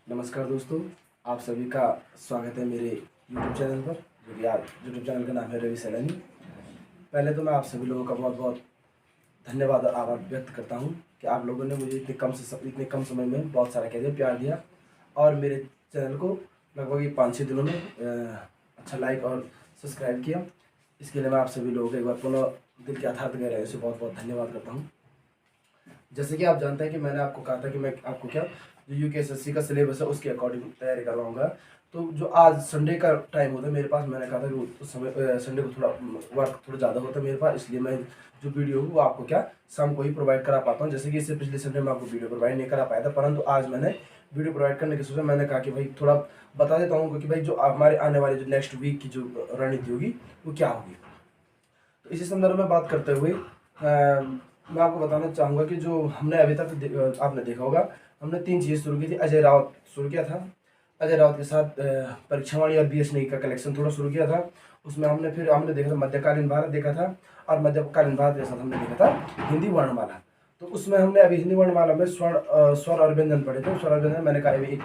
नमस्कार दोस्तों, आप सभी का स्वागत है मेरे YouTube चैनल पर, जो कि आप YouTube चैनल का नाम है रवि सैलानी। पहले तो मैं आप सभी लोगों का बहुत बहुत धन्यवाद और आभार व्यक्त करता हूं कि आप लोगों ने मुझे इतने कम समय में बहुत सारा कह दिया, प्यार दिया और मेरे चैनल को लगभग ये 5-6 दिनों में अच्छा लाइक और सब्सक्राइब किया। इसके लिए मैं आप सभी लोगों को एक बार पुनः दिल के अथार्थ गहराइयों से बहुत बहुत धन्यवाद करता हूँ। जैसे कि आप जानते हैं कि मैंने आपको कहा था कि मैं आपको क्या जो यूकेएसएससी का सिलेबस है उसके अकॉर्डिंग तैयारी करवाऊंगा। तो जो आज संडे का टाइम होता है मेरे पास, मैंने कहा था कि उस समय संडे को थोड़ा वर्क थोड़ा ज़्यादा होता है मेरे पास, इसलिए मैं जो वीडियो वो आपको क्या शाम को ही प्रोवाइड करा पाता हूँ। जैसे कि इससे पिछले संडे में आपको वीडियो प्रोवाइड नहीं करा पाया था, परंतु आज मैंने वीडियो प्रोवाइड करने की सोचा। मैंने कहा कि भाई थोड़ा बता देता हूँ कि भाई जो हमारे आने वाले जो नेक्स्ट वीक की जो रणनीति होगी वो क्या होगी। तो इसी संदर्भ में बात करते हुए मैं आपको बताना चाहूँगा कि जो हमने अभी तक आपने देखा होगा, हमने 3 चीज़ें शुरू की थी। अजय रावत शुरू किया था, अजय रावत के साथ परीक्षावाणी और बीएसएनई का कलेक्शन थोड़ा शुरू किया था। उसमें हमने देखा था मध्यकालीन भारत देखा था, और मध्यकालीन भारत के साथ हमने देखा था हिंदी वर्णमाला। तो उसमें हमने अभी हिंदी वर्णमाला में स्वर और व्यंजन पढ़े थे। स्वर और व्यंजन मैंने कहा अभी एक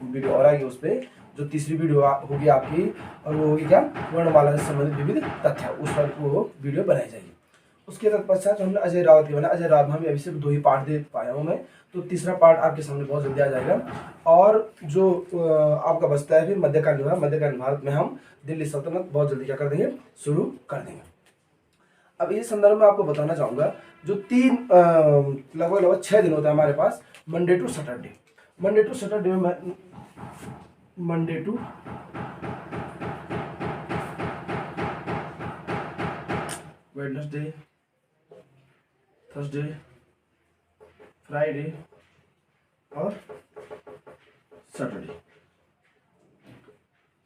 वीडियो और आएगी उस पर, जो तीसरी वीडियो होगी आपकी, और वो होगी क्या वर्णमाला से संबंधित विविध तथ्य, उस पर वो वीडियो बनाई जाएगी। उसके तत्पश्चात हमने अजय रावत की बना। अजय रावत में अभी सिर्फ 2 ही पार्ट दे पाया हूँ मैं, तो तीसरा पार्ट आपके सामने बहुत जल्दी आ जाएगा। और जो आपका बचता है फिर मध्यकालीन भारत में हम दिल्ली सल्तनत बहुत जल्दी क्या कर देंगे, शुरू कर देंगे। अब इस संदर्भ में आपको बताना चाहूँगा, जो लगभग 6 दिन होता है हमारे पास, मंडे टू सैटरडे में Monday to Wednesday, Thursday, Friday और सैटरडे,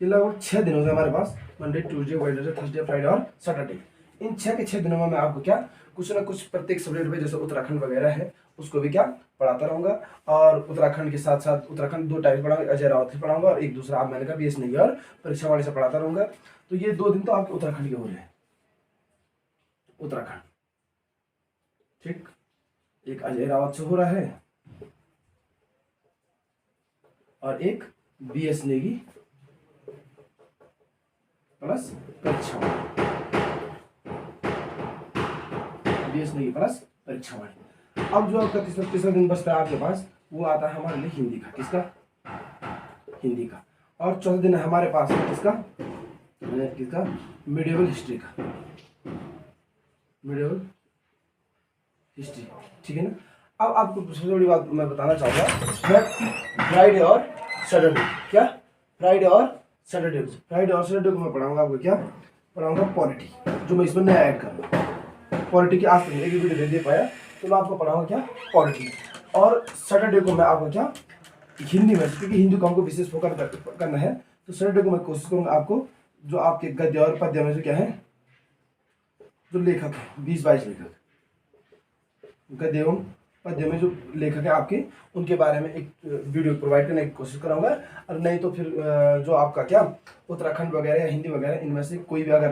ये लगभग 6 दिन होते हैं हमारे पास, Monday, Tuesday, Wednesday, Thursday, Friday और सैटरडे। इन 6 के 6 दिनों में मैं आपको क्या कुछ ना कुछ प्रत्येक सब्जेक्ट में, जैसे उत्तराखंड वगैरह है उसको भी क्या पढ़ाता रहूँगा। और उत्तराखंड के साथ साथ उत्तराखंड 2 टाइप पढ़ाऊंगा, अजय रावत ही पढ़ाऊंगा और एक दूसरा आप मैंने कहा बीएसएनई और परीक्षावाणी से पढ़ाता रहूँगा। तो ये 2 दिन तो आपके उत्तराखंड के हो रहे हैं, उत्तराखंड ठीक, एक अजय रावत से हो रहा है और एक बीएसएनई की प्लस परीक्षावाणी, बीएसएनई प्लस परीक्षावाणी। अब जो आपका तीसरा दिन बचता है आपके पास, वो आता है हमारे लिए हिंदी का। किसका? हिंदी का। और चौथा दिन हमारे पास है किसका मिडिवल हिस्ट्री का, मिडिवल हिस्ट्री, ठीक है ना। अब आपको सबसे बड़ी बात मैं बताना चाहूँगा, मैं फ्राइडे और सैटरडे को मैं पढ़ाऊंगा आपको, क्या पढ़ाऊंगा पॉलिटी, जो मैं इसमें नया ऐड कर रहा हूँ। पॉलिटी की आज तक एक वीडियो नहीं दे पाया, तो मैं आपको पढ़ाऊंगा क्या पॉलिटी। और सैटरडे को मैं आपको क्या हिंदी में, क्योंकि हिंदी को हमको विशेष फोकस करना है, तो सैटरडे को मैं कोशिश करूँगा आपको जो आपके गद्य और पद्य में जो क्या है, जो लेखक है 20-22 लेखक गद्य एवं पद्य में जो लेखक है आपके, उनके बारे में एक वीडियो प्रोवाइड करने की कोशिश कराऊंगा। और नहीं तो फिर जो आपका क्या उत्तराखंड वगैरह या हिंदी वगैरह, इनमें से कोई भी अगर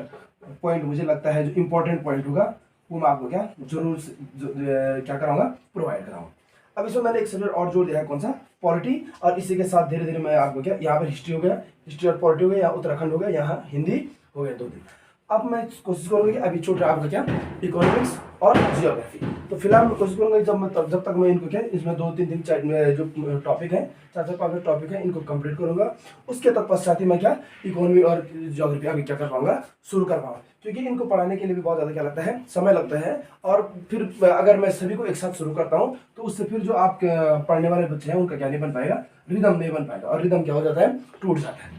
पॉइंट मुझे लगता है जो इम्पोर्टेंट पॉइंट होगा, वो मैं आपको क्या जरूर क्या कराऊंगा, प्रोवाइड कराऊंगा। अब इसमें मैंने एक सब्जेक्ट और जोड़ दिया है, कौन सा? पॉलिटी। और इसी के साथ धीरे धीरे मैं आपको क्या, यहाँ पर हिस्ट्री हो गया, हिस्ट्री और पॉलिटी हो गया, यहाँ उत्तराखंड हो गया, यहाँ हिंदी हो गया 2 दिन। अब मैं कोशिश करूँगा कि अभी छोटा आपका क्या इकोनॉमिक्स और जियोग्राफी। तो फिलहाल मैं कोशिश करूँगा जब तक मैं इनको क्या इसमें 2-3 दिन जो टॉपिक है, 4-5 टॉपिक है, इनको कंप्लीट करूँगा। उसके तत्पश्चात ही मैं क्या इकोनॉमी और जियोग्राफी आगे क्या कर पाऊँगा, शुरू कर पाऊँगा। क्योंकि इनको पढ़ाने के लिए भी बहुत ज़्यादा क्या लगता है, समय लगता है। और फिर अगर मैं सभी को एक साथ शुरू करता हूँ, तो उससे फिर जो आप पढ़ने वाले बच्चे हैं उनका क्या नहीं बन पाएगा, रिदम नहीं बन पाएगा, और रिदम क्या हो जाता है, टूट जाता है।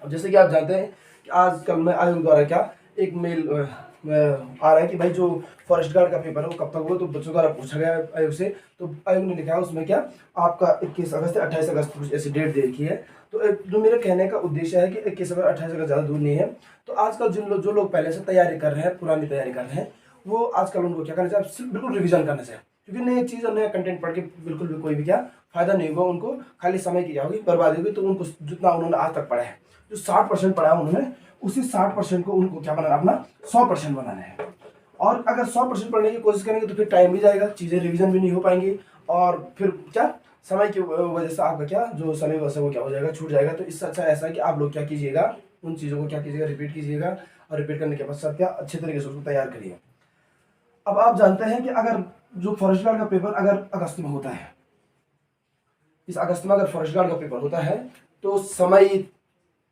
अब जैसे कि आप जानते हैं कि आजकल में आयोग द्वारा क्या एक मेल आ रहा है कि भाई जो फॉरेस्ट गार्ड का पेपर है वो कब तक होगा, तो बच्चों द्वारा पूछा गया आयोग से। तो आयोग ने लिखा है उसमें क्या आपका 21 अगस्त से 28 अगस्त कुछ ऐसी डेट दे रखी है। तो जो मेरे कहने का उद्देश्य है कि 21 अगस्त 28 अगस्त ज़्यादा दूर नहीं है। तो आजकल जो लोग पहले से तैयारी कर रहे हैं, पुरानी तैयारी कर रहे हैं, वो आजकल उनको क्या करना चाहिए, बिल्कुल रिविजन करना चाहिए। क्योंकि नई चीज़ और नया कंटेंट पढ़ के बिल्कुल भी कोई भी क्या फायदा नहीं होगा, उनको खाली समय की क्या होगी, बर्बादी होगी। तो उनको जितना उन्होंने आज तक पढ़ा है, जो 60% पढ़ा है उन्होंने, उसी 60% को उनको क्या बनाना, अपना 100% बनाना है। और अगर 100% पढ़ने की कोशिश करेंगे तो फिर टाइम भी जाएगा, चीज़ें रिवीजन भी नहीं हो पाएंगी, और फिर क्या समय की वजह से आपका क्या जो समय वैसे वो क्या हो जाएगा, छूट जाएगा। तो इससे अच्छा ऐसा है कि आप लोग क्या कीजिएगा, उन चीज़ों को क्या कीजिएगा, रिपीट कीजिएगा, और रिपीट करने के पश्चात क्या अच्छे तरीके से उसको तैयार करिए। अब आप जानते हैं कि अगर जो फॉरेस्ट गार्ड का पेपर अगर अगस्त में होता है, इस अगस्त में अगर फॉरेस्ट गार्ड का पेपर होता है तो समय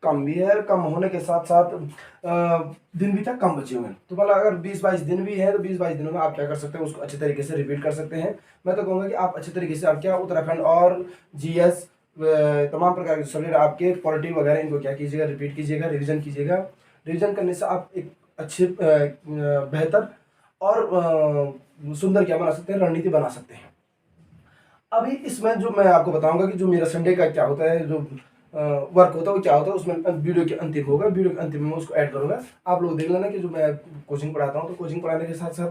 कम भी है, कम होने के साथ साथ दिन भी क्या कम बचे हुए हैं। तो मतलब अगर 20-22 दिन भी है तो 20-22 दिनों में आप क्या कर सकते हैं, उसको अच्छे तरीके से रिपीट कर सकते हैं। मैं तो कहूँगा कि आप अच्छे तरीके से आप क्या उत्तराखंड और जीएस तमाम प्रकार के सब्जेक्ट आपके पॉलिटी वगैरह इनको क्या कीजिएगा, रिपीट कीजिएगा, रिविजन कीजिएगा। रिविजन करने से आप एक अच्छे बेहतर और सुंदर क्या बना सकते हैं, रणनीति बना सकते हैं। अभी इसमें जो मैं आपको बताऊंगा कि जो मेरा संडे का क्या होता है, जो वर्क होता है वो क्या होता है, उसमें वीडियो के अंतिम होगा, वीडियो के अंतिम में उसको ऐड करूंगा। आप लोग देख लेना कि जो मैं कोचिंग पढ़ाता हूँ, तो कोचिंग पढ़ाने के साथ साथ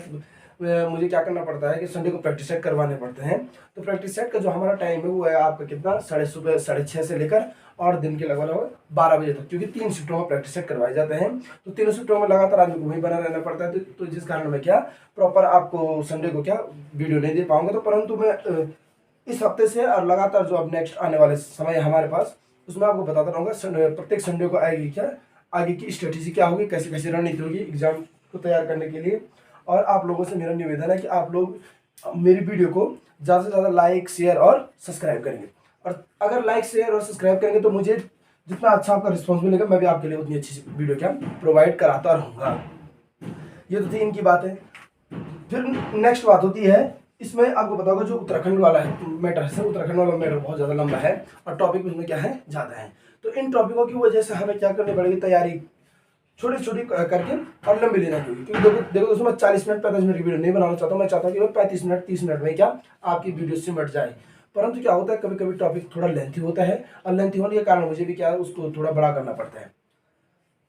मुझे क्या करना पड़ता है कि संडे को प्रैक्टिस सेट करवाने पड़ते हैं। तो प्रैक्टिस सेट का जो हमारा टाइम है वो है आपका कितना, सुबह 6:30 से लेकर और दिन के लगभग 12 बजे तक, क्योंकि 3 शिफ्टों में प्रैक्टिस सेट करवाए जाते हैं। तो 3 शिफ्टों में लगातार आदमी को वहीं बना रहना पड़ता है। तो जिस कारण मैं क्या प्रॉपर आपको संडे को क्या वीडियो नहीं दे पाऊंगा। तो परंतु मैं इस हफ्ते से और लगातार जो अब नेक्स्ट आने वाले समय है हमारे पास, उसमें आपको बताता रहूँगा प्रत्येक संडे को आएगी क्या, आगे की स्ट्रेटेजी क्या होगी, कैसी कैसी रणनीति होगी एग्जाम को तैयार करने के लिए। और आप लोगों से मेरा निवेदन है कि आप लोग मेरी वीडियो को ज़्यादा से ज़्यादा लाइक, शेयर और सब्सक्राइब करेंगे। और अगर लाइक, शेयर और सब्सक्राइब करेंगे तो मुझे जितना अच्छा आपका रिस्पॉन्स मिलेगा, मैं भी आपके लिए उतनी अच्छी वीडियो क्या प्रोवाइड कराता रहूँगा। ये तो थी इनकी बात है। फिर नेक्स्ट बात होती है, इसमें आपको बताऊंगा जो उत्तराखंड वाला है मैटर है, उत्तराखंड वाला मैटर बहुत ज़्यादा लंबा है और टॉपिक उसमें क्या है ज़्यादा है। तो इन टॉपिकों की वजह से हमें क्या करनी पड़ेगी, तैयारी छोटी छोटी करके और लंबी लेना चाहिए। क्योंकि देखो दोस्तों, मैं 40 मिनट 45 मिनट की वीडियो नहीं बनाना चाहता हूँ। मैं चाहता हूँ कि मैं 35 मिनट 30 मिनट में क्या आपकी वीडियो सिमट जाए। परंतु क्या होता है, कभी कभी टॉपिक थोड़ा लेंथी होता है और लेंथी होने के कारण मुझे भी क्या उसको थोड़ा बड़ा करना पड़ता है।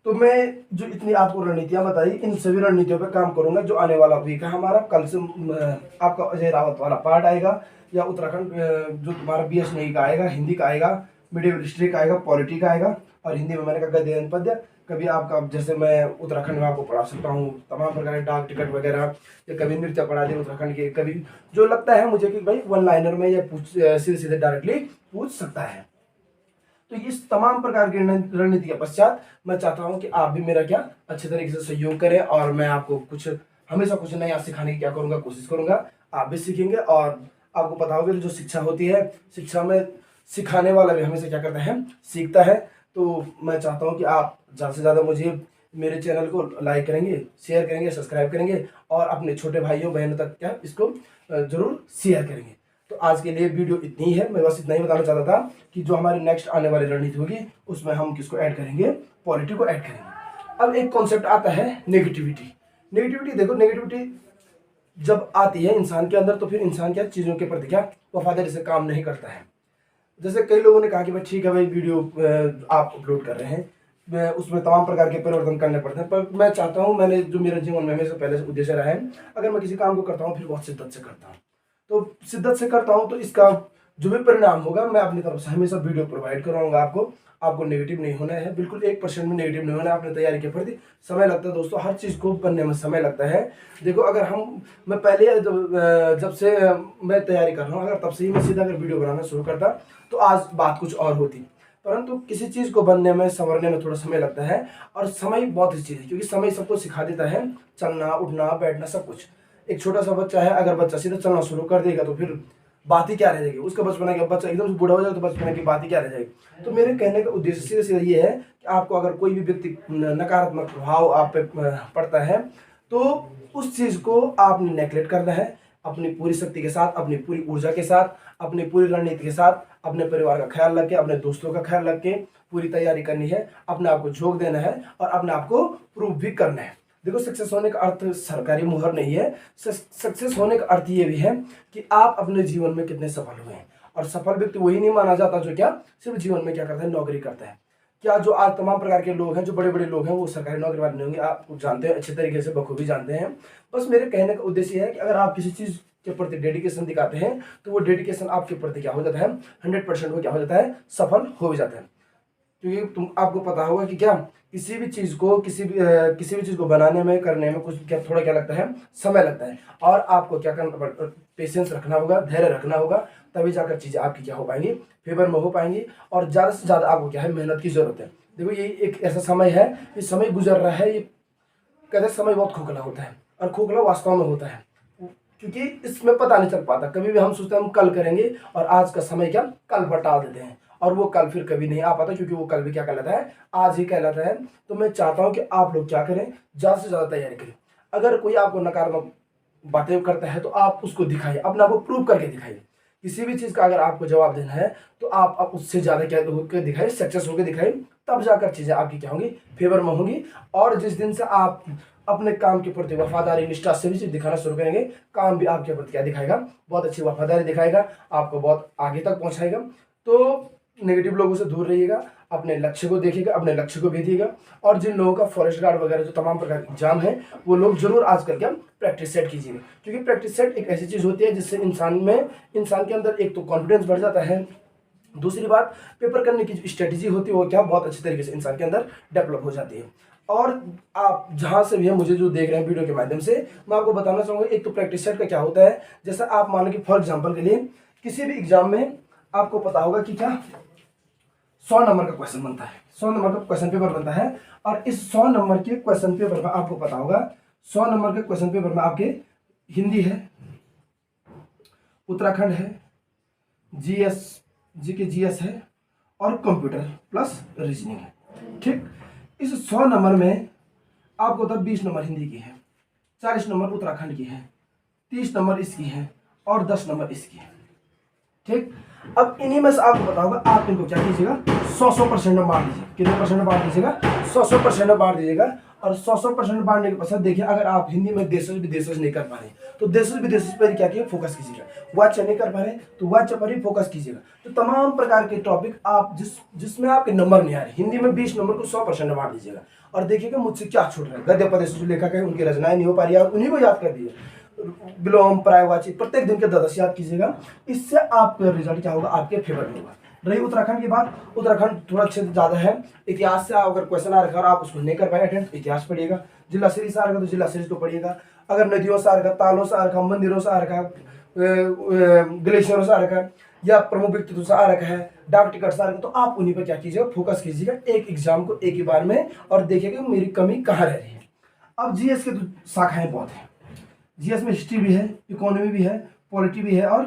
तो मैं जो इतनी आपको रणनीतियां बताई, इन सभी रणनीतियों पे काम करूंगा। जो आने वाला वीक है हमारा, कल से आपका अजय रावत वाला पार्ट आएगा, या उत्तराखंड जो तुम्हारा BS का आएगा, हिंदी का आएगा, मीडियम हिस्ट्री का आएगा, पॉलिटी का आएगा, और हिंदी में मैंने कहा गद्य पद्य। कभी आपका जैसे मैं उत्तराखंड में आपको पढ़ा सकता हूँ तमाम प्रकार के डाक टिकट वगैरह, या कभी नृत्य पढ़ा दिए उत्तराखंड के, कभी जो लगता है मुझे कि भाई वन लाइनर में या सीधे सीधे डायरेक्टली पूछ सकता है। तो इस तमाम प्रकार की रणनीति के पश्चात मैं चाहता हूं कि आप भी मेरा क्या अच्छे तरीके से सहयोग करें, और मैं आपको कुछ हमेशा कुछ नया सिखाने की क्या करूंगा, कोशिश करूंगा। आप भी सीखेंगे और आपको पता होगा जो शिक्षा होती है, शिक्षा में सिखाने वाला भी हमेशा क्या करता है, सीखता है। तो मैं चाहता हूँ कि आप ज़्यादा से ज़्यादा मुझे मेरे चैनल को लाइक करेंगे, शेयर करेंगे, सब्सक्राइब करेंगे, और अपने छोटे भाइयों बहनों तक क्या इसको जरूर शेयर करेंगे। तो आज के लिए वीडियो इतनी है, मैं बस इतना ही बताना चाहता था कि जो हमारी नेक्स्ट आने वाली रणनीति होगी उसमें हम किसको ऐड करेंगे, पॉलिटी को ऐड करेंगे। अब एक कॉन्सेप्ट आता है नेगेटिविटी। नेगेटिविटी देखो, नेगेटिविटी जब आती है इंसान के अंदर तो फिर इंसान क्या चीज़ों के प्रति क्या वफादारी से काम नहीं करता है। जैसे कई लोगों ने कहा कि भाई ठीक है भाई, वीडियो आप अपलोड कर रहे हैं, उसमें तमाम प्रकार के परिवर्तन करने पड़ते हैं, पर मैं चाहता हूँ, मैंने जो मेरे जीवन में हमेशा पहले से उद्देश्य रहा है, अगर मैं किसी काम को करता हूँ फिर बहुत शिद्दत से करता हूँ। तो शिद्दत से करता हूं तो इसका जो भी परिणाम होगा मैं अपनी तरफ से हमेशा वीडियो प्रोवाइड करवाऊंगा आपको नेगेटिव नहीं होना है, बिल्कुल 1% भी नेगेटिव नहीं होना है। अपनी तैयारी के प्रति समय लगता है दोस्तों, हर चीज़ को बनने में समय लगता है। देखो अगर मैं पहले जब से मैं तैयारी कर रहा हूँ, अगर तब से ही मैं सीधा अगर वीडियो बनाना शुरू करता तो आज बात कुछ और होती। परंतु किसी चीज़ को बनने में, संवरने में थोड़ा समय लगता है, और समय बहुत ही चीज़ है, क्योंकि समय सबको सिखा देता है, चलना, उठना, बैठना, सब कुछ। एक छोटा सा बच्चा है, अगर बच्चा सीधा चलना शुरू कर देगा तो फिर बात ही क्या रह जाएगी उसका बचपना की। बच्चा एकदम से बूढ़ा हो जाए तो बचपना की बात ही क्या रह जाएगी। तो मेरे कहने का उद्देश्य सीधे सीधे ये है कि आपको अगर कोई भी व्यक्ति नकारात्मक प्रभाव आप पे पड़ता है तो उस चीज़ को आपने नेगलेक्ट करना है, अपनी पूरी शक्ति के साथ, अपनी पूरी ऊर्जा के साथ, अपनी पूरी रणनीति के साथ, अपने परिवार का ख्याल रख के, अपने दोस्तों का ख्याल रख के पूरी तैयारी करनी है, अपने आप को झोंक देना है और अपने आप को प्रूव भी करना है। देखो सक्सेस होने का अर्थ सरकारी मुहर नहीं है। सक्सेस होने का अर्थ ये भी है कि आप अपने जीवन में कितने सफल हुए हैं। और सफल व्यक्ति वही नहीं माना जाता जो क्या सिर्फ जीवन में क्या करता है, नौकरी करता है। क्या जो आज तमाम प्रकार के लोग हैं, जो बड़े बड़े लोग हैं, वो सरकारी नौकरी वाले नहीं होंगे, आप जानते हैं अच्छे तरीके से, बखूबी जानते हैं। बस मेरे कहने का उद्देश्य है कि अगर आप किसी चीज़ के प्रति डेडिकेशन दिखाते हैं तो वो डेडिकेशन आपके प्रति क्या हो जाता है, 100% वो क्या हो जाता है, सफल हो जाता है। क्योंकि तुम आपको पता होगा कि क्या किसी भी चीज़ को किसी भी चीज़ को बनाने में करने में कुछ क्या थोड़ा क्या लगता है, समय लगता है। और आपको क्या करना, पेशेंस रखना होगा, धैर्य रखना होगा, तभी जाकर चीज़ें आपकी क्या हो पाएंगी, फेवर में हो पाएंगी। और ज़्यादा से ज़्यादा आपको क्या है, मेहनत की ज़रूरत है। देखो ये एक ऐसा समय है, ये समय गुजर रहा है, ये कहते हैं समय बहुत खोखला होता है, और खोखला वास्तव में होता है, क्योंकि इसमें पता नहीं चल पाता। कभी भी हम सोचते हैं हम कल करेंगे, और आज का समय क्या कल पर टाल देते हैं, और वो कल फिर कभी नहीं आ पाता, क्योंकि वो कल भी क्या कहलाता है, आज ही कहलाता है। तो मैं चाहता हूं कि आप लोग क्या करें, ज़्यादा से ज़्यादा तैयारी करें। अगर कोई आपको नकारात्मक बातें करता है तो आप उसको दिखाइए, अपने आप को प्रूव करके दिखाइए। किसी भी चीज़ का अगर आपको जवाब देना है तो आप उससे ज़्यादा क्या होकर दिखाइए, सक्सेस होकर दिखाइए, तब जाकर चीज़ें आपकी क्या होंगी, फेवर में होंगी। और जिस दिन से आप अपने काम के प्रति वफादारी निष्ठा से भी चीज़ दिखाना शुरू करेंगे, काम भी आपके प्रति क्या दिखाएगा, बहुत अच्छी वफादारी दिखाएगा, आपको बहुत आगे तक पहुंचाएगा। तो नेगेटिव लोगों से दूर रहिएगा, अपने लक्ष्य को देखिएगा, अपने लक्ष्य को भेजिएगा। और जिन लोगों का फॉरेस्ट गार्ड वगैरह जो तमाम प्रकार के एग्जाम है, वो लोग जरूर आज करके प्रैक्टिस सेट कीजिएगा, क्योंकि प्रैक्टिस सेट एक ऐसी चीज़ होती है जिससे इंसान के अंदर एक तो कॉन्फिडेंस बढ़ जाता है। दूसरी बात, पेपर करने की जो स्ट्रेटेजी होती है वो क्या बहुत अच्छी तरीके से इंसान के अंदर डेवलप हो जाती है। और आप जहाँ से भी है मुझे जो देख रहे हैं वीडियो के माध्यम से, मैं आपको बताना चाहूँगा, एक तो प्रैक्टिस सेट का क्या होता है, जैसा आप मान लो कि फॉर एग्जाम्पल के लिए किसी भी एग्जाम में आपको पता होगा कि क्या 100 नंबर का क्वेश्चन बनता है, 100 नंबर का क्वेश्चन पेपर बनता है। और इस 100 नंबर के क्वेश्चन पेपर में आपको पता होगा, 100 नंबर के क्वेश्चन पेपर में आपके हिंदी है, उत्तराखंड है, जीएस है, और कंप्यूटर प्लस रीजनिंग है। ठीक, इस 100 नंबर में आपको तब 20 नंबर हिंदी की है, 40 नंबर उत्तराखंड की है, 30 नंबर इसकी है, और 10 नंबर इसकी है। ठीक, अब इन्हीं में से आपको पता होगा, आप इनको क्या कीजिएगा, 100% में बांट दीजिए। कितने परसेंट में बांट दीजिएगा, 100% में बांट दीजिएगा। और 100% बांटने के पश्चात देखिए, अगर आप हिंदी में देशज विदेशज नहीं कर पा रहे तो देशज विदेशज पर क्या कीजिए, फोकस कीजिएगा। वाच्य नहीं कर पा रहे तो वाच्य पर ही फोकस कीजिएगा। तो तमाम प्रकार के टॉपिक आप जिसमें आपके नंबर नहीं आ रहे, हिंदी में 20 नंबर को 100% में बांट दीजिएगा, और देखिएगा मुझसे क्या छूट रहा है। गद्य पद्य जो लेखक है उनकी रचनाएं नहीं हो पा रही है, उन्हीं को याद कर दीजिए। विलोम पर्यायवाची प्रत्येक दिन के 10 याद कीजिएगा। इससे आपका रिजल्ट क्या होगा, आपके फेवर में होगा। रही उत्तराखंड की बात, उत्तराखंड थोड़ा क्षेत्र ज्यादा है। इतिहास से अगर क्वेश्चन आ रखा और आप उसको नहीं कर पाए अटेंड, इतिहास पढ़िएगा। जिला सीरीज से आ रखा तो जिला सीरीज को पढ़िएगा। अगर नदियों से आ रखा, तालों से आ रखा, मंदिरों से आ रखा, ग्लेशियरों से आ रखा, या प्रमुख व्यक्तित्व से आ रखा है, डाक टिकट से आ रखा, तो आप उन्हीं पर क्या कीजिएगा, फोकस कीजिएगा एक एग्जाम को एक ही बार में, और देखिएगा मेरी कमी कहाँ रह रही है। अब जीएस के तो शाखाएं बहुत हैं। जीएस में हिस्ट्री भी है, इकोनॉमी भी है, पॉलिटी भी है, और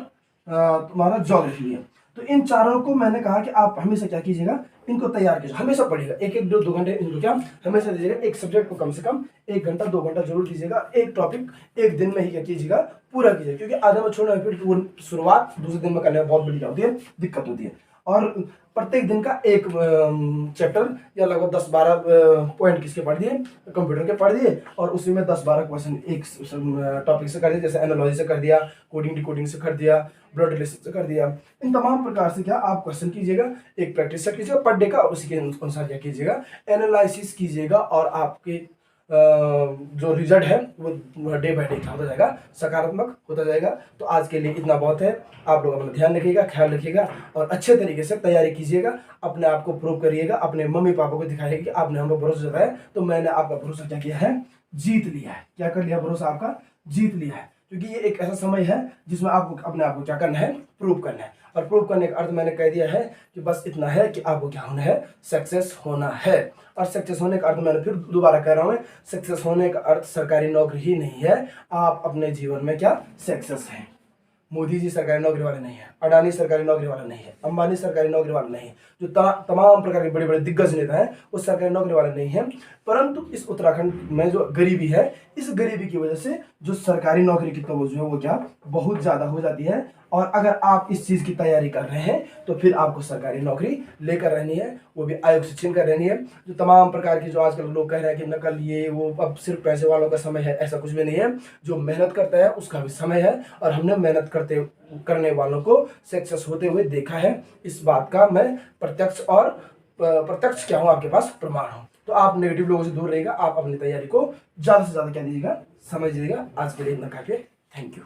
तुम्हारा ज्योग्राफी भी है। तो इन चारों को मैंने कहा कि आप हमेशा क्या कीजिएगा, इनको तैयार कीजिए, हमेशा पढ़िएगा। एक एक 2 घंटे इनको क्या हमेशा दीजिएगा। एक सब्जेक्ट को कम से कम 1 घंटा 2 घंटा जरूर दीजिएगा। एक टॉपिक एक दिन में ही क्या कीजिएगा, पूरा कीजिएगा, क्योंकि आधे में छोड़ना फिर वो शुरुआत दूसरे दिन में करने में बहुत बड़ी क्या होती है, दिक्कत होती है। और प्रत्येक दिन का एक चैप्टर या लगभग 10-12 पॉइंट किसके पढ़ दिए, कंप्यूटर के पढ़ दिए, और उसी में 10-12 क्वेश्चन एक टॉपिक से कर दिया, जैसे एनालॉजी से कर दिया, कोडिंग डिकोडिंग से कर दिया, ब्लड रिलेशन से कर दिया। इन तमाम प्रकार से क्या आप क्वेश्चन कीजिएगा, एक प्रैक्टिस सेट कीजिएगा पर डे का, और उसी के अनुसार क्या कीजिएगा, एनालिसिस कीजिएगा। और आपके जो रिजल्ट है वो डे बाय डे क्या होता जाएगा, सकारात्मक होता जाएगा। तो आज के लिए इतना बहुत है। आप लोग अपना ध्यान रखिएगा, ख्याल रखिएगा, और अच्छे तरीके से तैयारी कीजिएगा। अपने आप को प्रूव करिएगा, अपने मम्मी पापा को दिखाइएगा कि आपने हम पर भरोसा जताया, तो मैंने आपका भरोसा क्या किया है, जीत लिया है। क्या कर लिया, भरोसा आपका जीत लिया है। क्योंकि ये एक ऐसा समय है जिसमें आपको अपने आप को क्या करना है, प्रूव करना है। और प्रूव करने का अर्थ मैंने कह दिया है कि बस इतना है कि आपको क्या होना है, सक्सेस होना है। और सक्सेस होने का अर्थ मैंने फिर दोबारा कह रहा हूँ, सक्सेस होने का अर्थ सरकारी नौकरी ही नहीं है। आप अपने जीवन में क्या सक्सेस हैं। मोदी जी सरकारी नौकरी वाले नहीं है, अडानी सरकारी नौकरी वाला नहीं है, अंबानी सरकारी नौकरी वाला नहीं है, जो तमाम प्रकार के बड़े बड़े दिग्गज नेता हैं वो सरकारी नौकरी वाले नहीं हैं। परंतु इस उत्तराखंड में जो गरीबी है, इस गरीबी की वजह से जो सरकारी नौकरी की तवज्जो है वो क्या बहुत ज़्यादा हो जाती है। और अगर आप इस चीज़ की तैयारी कर रहे हैं तो फिर आपको सरकारी नौकरी लेकर रहनी है, वो भी आयोग से छीन कर रहनी है। जो तमाम प्रकार की जो आजकल लोग कह रहे हैं कि नकल ये वो, अब सिर्फ पैसे वालों का समय है, ऐसा कुछ भी नहीं है। जो मेहनत करता है उसका भी समय है, और हमने मेहनत करने वालों को सक्सेस होते हुए देखा है। इस बात का मैं प्रत्यक्ष क्या हूँ, आपके पास प्रमाण हूँ। तो आप नेगेटिव लोगों से दूर रहिएगा, आप अपनी तैयारी को ज़्यादा से ज़्यादा क्या दीजिएगा, समझ दीजिएगा। आज के लिए इतना काफी, थैंक यू।